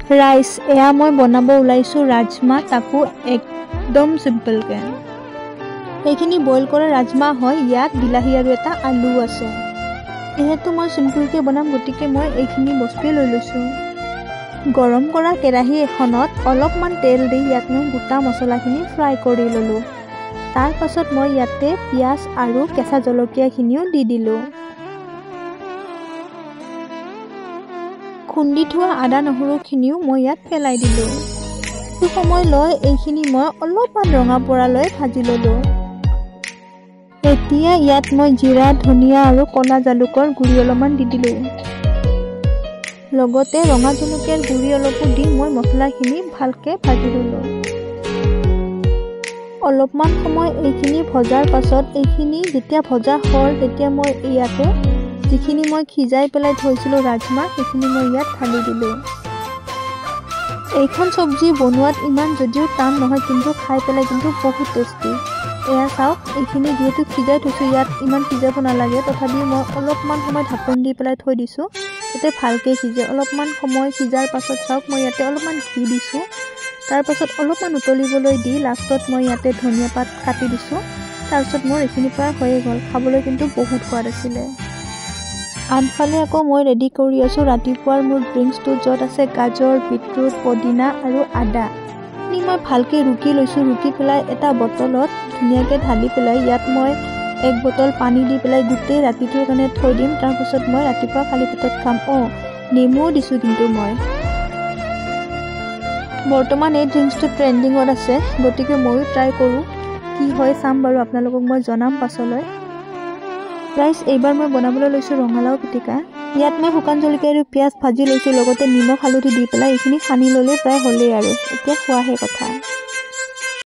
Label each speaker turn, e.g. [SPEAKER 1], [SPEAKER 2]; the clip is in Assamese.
[SPEAKER 1] ৰাইচ এয়া মই বনাব ওলাইছোঁ ৰাজমা, তাকো একদম চিম্পলকৈ। এইখিনি বইল কৰা ৰাজমা হয়, ইয়াত বিলাহী আৰু এটা আলু আছে। যিহেতু মই চিম্পলকৈ বনাম গতিকে মই এইখিনি বস্তুৱে লৈ লৈছোঁ। গৰম কৰা কেৰাহী এখনত অলপমান তেল দি ইয়াত মই গোটা মছলাখিনি ফ্ৰাই কৰি ল'লোঁ। তাৰ পাছত মই ইয়াতে পিঁয়াজ আৰু কেঁচা জলকীয়াখিনিও দি দিলোঁ। খুন্দি থোৱা আদা নহৰুখিনিও মই ইয়াত পেলাই দিলোঁ। কিছু সময় লৈ এইখিনি মই অলপমান ৰঙা পৰালৈ ভাজি ল'লোঁ। এতিয়া ইয়াত মই জিৰা, ধনিয়া আৰু ক'লা জালুকৰ গুড়ি অলপমান দি দিলোঁ। লগতে ৰঙা জলকীয়াৰ গুড়ি অলপো দি মই মছলাখিনি ভালকৈ ভাজি ল'লোঁ। অলপমান সময় এইখিনি ভজাৰ পাছত এইখিনি যেতিয়া ভজা হ'ল তেতিয়া মই ইয়াতে যিখিনি মই সিজাই পেলাই থৈছিলোঁ ৰাজমা সেইখিনি মই ইয়াত ঢালি দিলোঁ। এইখন চব্জি বনোৱাত ইমান যদিও টান নহয়, কিন্তু খাই পেলাই কিন্তু বহুত টেষ্টি। এয়া চাওক, এইখিনি যিহেতু সিজাই থৈছোঁ ইয়াত ইমান সিজাব নালাগে, তথাপিও মই অলপমান সময় ঢাকন দি পেলাই থৈ দিছোঁ যাতে ভালকৈ সিজে। অলপমান সময় সিজাৰ পাছত চাওক মই ইয়াতে অলপমান ঘি দিছোঁ। তাৰপাছত অলপমান উতলিবলৈ দি লাষ্টত মই ইয়াতে ধনিয়া পাত কাটি দিছোঁ। তাৰপিছত মোৰ এইখিনি প্ৰায় হৈয়ে গ'ল। খাবলৈ কিন্তু বহুত সোৱাদ আছিলে। আনফালে আকৌ মই ৰেডি কৰি আছোঁ ৰাতিপুৱাৰ মোৰ ড্ৰিংকছটো, য'ত আছে গাজৰ, বিটৰুট, পদিনা আৰু আদা। এইখিনি মই ভালকৈ ৰুকি লৈছোঁ। ৰুকি পেলাই এটা বটলত ধুনীয়াকৈ ঢালি পেলাই ইয়াত মই 1 বটল পানী দি পেলাই গোটেই ৰাতিটোৰ কাৰণে থৈ দিম। তাৰপাছত মই ৰাতিপুৱা খালী পেটত খাম। নেমুও দিছোঁ কিন্তু মই। বৰ্তমান এই ড্ৰিংকছটো ট্ৰেণ্ডিঙত আছে, গতিকে ময়ো ট্ৰাই কৰোঁ। কি হয় চাম বাৰু, আপোনালোকক মই জনাম পাছলৈ। ৰাইচ এইবাৰ মই বনাবলৈ লৈছোঁ ৰঙালাও পিটিকা। ইয়াত মই শুকান জলকীয়া আৰু পিঁয়াজ ভাজি লৈছোঁ, লগতে নিমখ হালধি দি পেলাই এইখিনি সানি ল'লে প্ৰায় হ'লেই আৰু। এতিয়া খোৱাহে কথা।